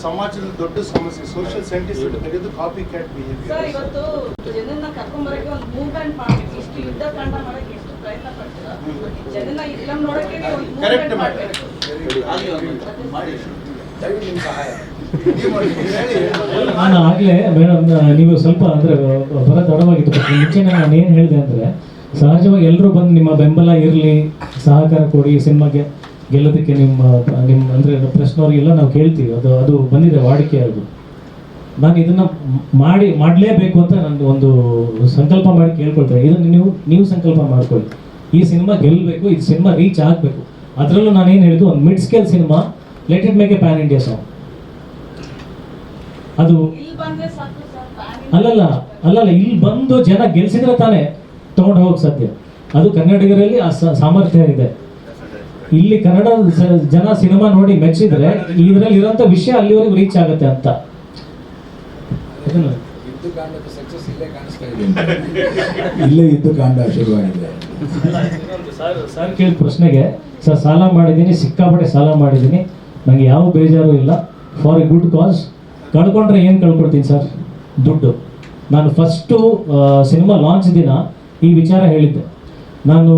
ಸಮಾಜದ ದೊಡ್ಡ ಸಮಸ್ಯೆ ಸೋಷಿಯಲ್ ಸೈಂಟಿಸ್ಟ್ ತೆಗೆದು ಕಾಪಿ ಕ್ಯಾಟ್ ಬಿಹೇವಿಯರ್. ಸರ್ ಇವತ್ತು ಜನನ್ನ ಕರ್ಕೊಂಬರಕ್ಕೆ ಒಂದು ಮೂವ್ಮೆಂಟ್ ಮಾಡಬೇಕು. ಇಷ್ಟು ಯುದ್ಧ ಕಾಂಡ ಮಾಡಕ್ಕೆ ಎಷ್ಟು ಪ್ರಯತ್ನ ಪಡ್ತೀರಾ? ಜನನ್ನ ಫಿಲಂ ನೋಡಕ್ಕೆ ಒಂದು ಮೂವ್ಮೆಂಟ್ ಮಾಡಬೇಕು. ನಾನು ಆಗಲೇ ಮೇಡಮ್ ನೀವು ಸ್ವಲ್ಪ ಅಂದರೆ ಬರೋ ತಡವಾಗಿತ್ತು. ಮುಂಚೆ ನಾನು ಏನು ಹೇಳಿದೆ ಅಂದರೆ ಸಹಜವಾಗಿ ಎಲ್ಲರೂ ಬಂದು ನಿಮ್ಮ ಬೆಂಬಲ ಇರಲಿ, ಸಹಕಾರ ಕೊಡಿ, ಸಿನಿಮಾಗೆ ಗೆಲ್ಲೋದಕ್ಕೆ ನಿಮ್ಮ ಅಂದರೆ ಪ್ರೆಸ್ನವ್ರಿಗೆಲ್ಲ ನಾವು ಕೇಳ್ತೀವಿ. ಅದು ಬಂದಿದೆ ವಾಡಿಕೆ. ಅದು ನಾನು ಇದನ್ನು ಮಾಡಲೇಬೇಕು ಅಂತ ನಾನು ಒಂದು ಸಂಕಲ್ಪ ಮಾಡಿ ಕೇಳ್ಕೊಳ್ತೇನೆ. ಇದನ್ನು ನೀವು ಸಂಕಲ್ಪ ಮಾಡ್ಕೊಳ್ಳಿ. ಈ ಸಿನಿಮಾ ಗೆಲ್ಲಬೇಕು, ಈ ಸಿನಿಮಾ ರೀಚ್ ಆಗಬೇಕು. ಅದರಲ್ಲೂ ನಾನೇನು ಹೇಳಿದ್ದು, ಒಂದು mid scale cinema, let it make A PAN India song. ಅದು ಅಲ್ಲಲ್ಲ ಇಲ್ಲಿ ಬಂದು ಜನ ಗೆಲ್ಸಿದ್ರೆ ತಾನೇ ತೊಗೊಂಡು ಹೋಗಕ್ಕೆ ಸಾಧ್ಯ. ಅದು ಕನ್ನಡಿಗರಲ್ಲಿ ಆ ಸಾಮರ್ಥ್ಯ ಇದೆ. ಇಲ್ಲಿ ಕನ್ನಡ ಜನ ಸಿನಿಮಾ ನೋಡಿ ಮೆಚ್ಚಿದ್ರೆ ಇದರಲ್ಲಿ ಇರೋಂಥ ವಿಷಯ ಅಲ್ಲಿವರೆಗೂ ರೀಚ್ ಆಗುತ್ತೆ ಅಂತ. ಇಲ್ಲೇ ಇದ್ದು ಕಾಂಡ ಶುರುವಾಗಿದೆ. ಸರ್ ಕೇಳಿದ ಪ್ರಶ್ನೆಗೆ, ಸರ್ ಸಾಲ ಮಾಡಿದ್ದೀನಿ, ಸಿಕ್ಕಾಪಟ್ಟೆ ಸಾಲ ಮಾಡಿದ್ದೀನಿ, ನನಗೆ ಯಾವ ಬೇಜಾರು ಇಲ್ಲ, ಫಾರ್ ಎ ಗುಡ್ ಕಾಸ್. ಕಳ್ಕೊಂಡ್ರೆ ಏನು ಕಳ್ಕೊಳ್ತೀನಿ ಸರ್? ದುಡ್ಡು. ನಾನು ಫಸ್ಟು ಸಿನಿಮಾ ಲಾಂಚ್ ದಿನ ಈ ವಿಚಾರ ಹೇಳಿದ್ದೆ. ನಾನು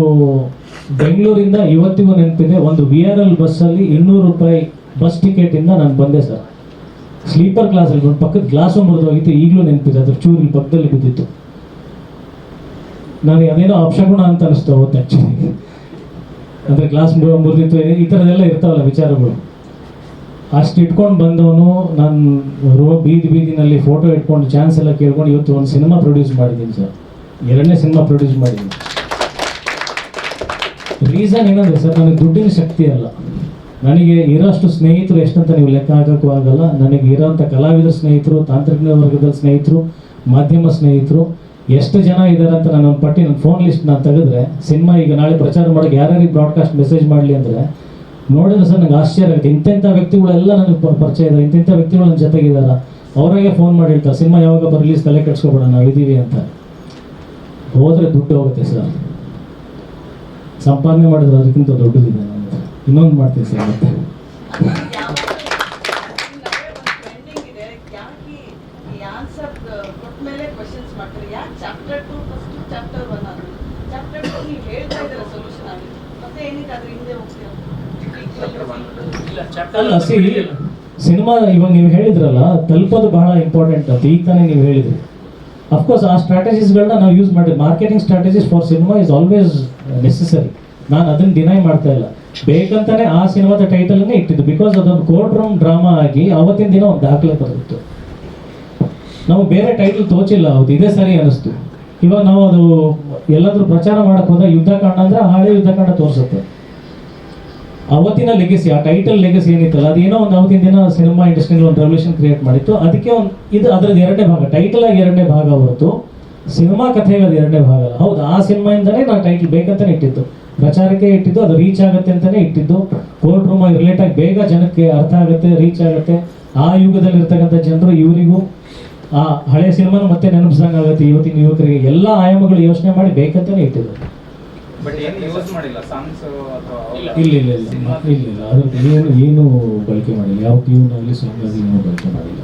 ಬೆಂಗಳೂರಿಂದ ಇವತ್ತಿಗೂ ನೆನಪಿದೆ, ಒಂದು VRL ಬಸ್ಸಲ್ಲಿ 200 ರೂಪಾಯಿ ಬಸ್ ಟಿಕೆಟಿಂದ ನಾನು ಬಂದೆ ಸರ್. ಸ್ಲೀಪರ್ ಕ್ಲಾಸಲ್ಲಿ ಒಂದು ಪಕ್ಕದ ಗ್ಲಾಸು ಮುರಿದೋಗಿತ್ತು, ಈಗಲೂ ನೆನಪಿದೆ. ಅದ್ರ ಚೂರು ಇಲ್ಲಿ ಪಕ್ಕದಲ್ಲಿ ಬಿದ್ದಿತ್ತು. ನನಗೆ ಅದೇನೋ ಅಪಶಗುಣ ಅಂತ ಅನಿಸ್ತು ಅವತ್ತು ಆ್ಯಕ್ಚುಲಿ. ಅಂದರೆ ಗ್ಲಾಸ್ ಮುರಿದಿತ್ತು, ಈ ಥರದ್ದೆಲ್ಲ ಇರ್ತಾವಲ್ಲ ವಿಚಾರಗಳು. ಅಷ್ಟು ಇಟ್ಕೊಂಡು ಬಂದವನು ನಾನು ಬೀದಿನಲ್ಲಿ ಫೋಟೋ ಇಟ್ಕೊಂಡು ಚಾನ್ಸ್ ಎಲ್ಲ ಕೇಳ್ಕೊಂಡು ಇವತ್ತು ಒಂದು ಸಿನಿಮಾ ಪ್ರೊಡ್ಯೂಸ್ ಮಾಡಿದ್ದೀನಿ ಸರ್. 2ನೇ ಸಿನಿಮಾ ಪ್ರೊಡ್ಯೂಸ್ ಮಾಡಿದ್ದೀನಿ. ರೀಸನ್ ಏನಂದರೆ ಸರ್, ನನಗೆ ದುಡ್ಡಿನ ಶಕ್ತಿ ಅಲ್ಲ, ನನಗೆ ಇರೋಷ್ಟು ಸ್ನೇಹಿತರು ಎಷ್ಟಂತ ನೀವು ಲೆಕ್ಕ ಹಾಕೋಕ್ಕೂ ಆಗಲ್ಲ. ನನಗೆ ಇರೋಂಥ ಕಲಾವಿದರ ಸ್ನೇಹಿತರು, ತಾಂತ್ರಿಕ ವರ್ಗದ ಸ್ನೇಹಿತರು, ಮಾಧ್ಯಮ ಸ್ನೇಹಿತರು ಎಷ್ಟು ಜನ ಇದ್ದಾರೆ ಅಂತ ನಾನು ಒಂದು ಪಟ್ಟಿ, ನನ್ನ ಫೋನ್ ಲಿಸ್ಟ್ ನಾನು ತೆಗೆದ್ರೆ, ಸಿನಿಮಾ ಈಗ ನಾಳೆ ಪ್ರಚಾರ ಮಾಡೋಕ್ಕೆ ಯಾರ್ಯಾರಿಗೆ ಬ್ರಾಡ್ಕಾಸ್ಟ್ ಮೆಸೇಜ್ ಮಾಡಲಿ ಅಂದರೆ ನೋಡಿದ್ರೆ ಸರ್ ನನಗೆ ಆಶ್ಚರ್ಯ ಆಗುತ್ತೆ. ಇಂಥ ವ್ಯಕ್ತಿಗಳೆಲ್ಲ ನನಗೆ ಪರಿಚಯ ಇದ್ದಾರೆ, ಇಂಥ ವ್ಯಕ್ತಿಗಳು ನನ್ನ ಜೊತೆಗಿದ್ದಾರೆ. ಅವರಾಗೆ ಫೋನ್ ಮಾಡಿ ಹೇಳ್ತಾರೆ, ಸಿನಿಮಾ ಯಾವಾಗ ರಿಲೀಸ್, ತಲೆ ಕೆಡ್ಸ್ಕೊಬೇಡ, ನಾವಿದ್ದೀವಿ ಅಂತ. ಹೋದರೆ ದುಡ್ಡು ಹೋಗುತ್ತೆ ಸರ್. ಸಂಪಾದನೆ ಮಾಡಿದ್ರೆ ಅದಕ್ಕಿಂತ ದೊಡ್ಡದಿದೆ. ನಾನು ಇನ್ನೊಂದು ಮಾಡ್ತೀನಿ ಸರ್. ಮತ್ತೆ ಅಲ್ಲ ಸಿನಿಮಾ ಇವಾಗ ನೀವು ಹೇಳಿದ್ರಲ್ಲ, ತಲುಪೋದು ಬಹಳ ಇಂಪಾರ್ಟೆಂಟ್ ಅಂತ ಈಗ ತಾನೇ ನೀವು ಹೇಳಿದ್ರಿ. ಅಫ್ಕೋರ್ಸ್ ಆ ಸ್ಟ್ರಾಟಜೀಸ್ಗಳನ್ನ ನಾವು ಯೂಸ್ ಮಾಡಿದ್ವಿ. Marketing strategies for cinema is always necessary. ನಾನು ಅದನ್ನು ಡಿನೈ ಮಾಡ್ತಾ ಇಲ್ಲ. ಬೇಕಂತಾನೆ ಆ ಸಿನಿಮಾದ ಟೈಟಲನ್ನೇ ಇಟ್ಟಿದ್ದು. ಬಿಕಾಸ್ ಅದೊಂದು ಕೋರ್ಟ್ ರೂಮ್ ಡ್ರಾಮಾ ಆಗಿ ಅವತ್ತಿನ ದಿನ ಒಂದು ದಾಖಲೆ ಬರುತ್ತಿತ್ತು. ನಾವು ಬೇರೆ ಟೈಟಲ್ ತೋಚಿಲ್ಲ, ಹೌದು ಇದೇ ಸರಿ ಅನ್ನಿಸ್ತು. ಇವಾಗ ನಾವು ಅದು ಎಲ್ಲಾದ್ರೂ ಪ್ರಚಾರ ಮಾಡಕ್ಕೆ ಹೋದಾಗ ಯುದ್ಧಕಾಂಡ ಅಂದರೆ ಹಳೆ ಯುದ್ಧಕಾಂಡ ತೋರಿಸುತ್ತೆ. ಅವತ್ತಿನ ಲೆಗಸಿ, ಆ ಟೈಟಲ್ ಲೆಗಸಿ ಏನಿತ್ತಲ್ಲ, ಅದೇನೋ ಒಂದು ಅವತ್ತಿನ ದಿನ ಸಿನಿಮಾ ಇಂಡಸ್ಟ್ರಿಯಲ್ಲಿ ಒಂದು ರೆವಲ್ಯೂಷನ್ ಕ್ರಿಯೇಟ್ ಮಾಡಿತ್ತು. ಅದಕ್ಕೆ ಇದು ಅದರದ್ದು 2ನೇ ಭಾಗ, ಟೈಟಲ್ ಆಗಿ 2ನೇ ಭಾಗ ಹೊರತು ಸಿನಿಮಾ ಕಥೆಗೆ ಅದು 2ನೇ ಭಾಗ ಅಲ್ಲ. ಹೌದು, ಆ ಸಿನಿಮಾಯಿಂದನೇ ನಾನು ಟೈಟಲ್ ಬೇಕಂತಾನೆ ಇಟ್ಟಿದ್ದು, ಪ್ರಚಾರಕ್ಕೆ ಇಟ್ಟಿದ್ದು, ಅದು ರೀಚ್ ಆಗುತ್ತೆ ಅಂತಲೇ ಇಟ್ಟಿದ್ದು. ಕೋರ್ಟ್ ರೂಮ್ ರಿಲೇಟ್ ಆಗಿ ಬೇಗ ಜನಕ್ಕೆ ಅರ್ಥ ಆಗುತ್ತೆ, ರೀಚ್ ಆಗುತ್ತೆ. ಆ ಯುಗದಲ್ಲಿ ಇರ್ತಕ್ಕಂಥ ಜನರು ಇವರಿಗೂ ಆ ಹಳೆ ಸಿನಿಮಾನ ಮತ್ತೆ ನೆನಪಿಸ್ದಂಗೆ ಆಗುತ್ತೆ ಇವತ್ತಿನ ಯುವಕರಿಗೆ. ಎಲ್ಲ ಆಯಾಮಗಳು ಯೋಚನೆ ಮಾಡಿ ಬೇಕಂತಾನೆ ಇಟ್ಟಿದ್ದು. ಇಲ್ಲ ಅದ್ರದ್ದು ಏನು ಬಳಕೆ ಮಾಡಿಲ್ಲ. ಯಾವ ಟ್ಯೂನಲ್ಲಿ ಸಾಂಗ್ ಏನೂ ಬಳಕೆ ಮಾಡಿಲ್ಲ.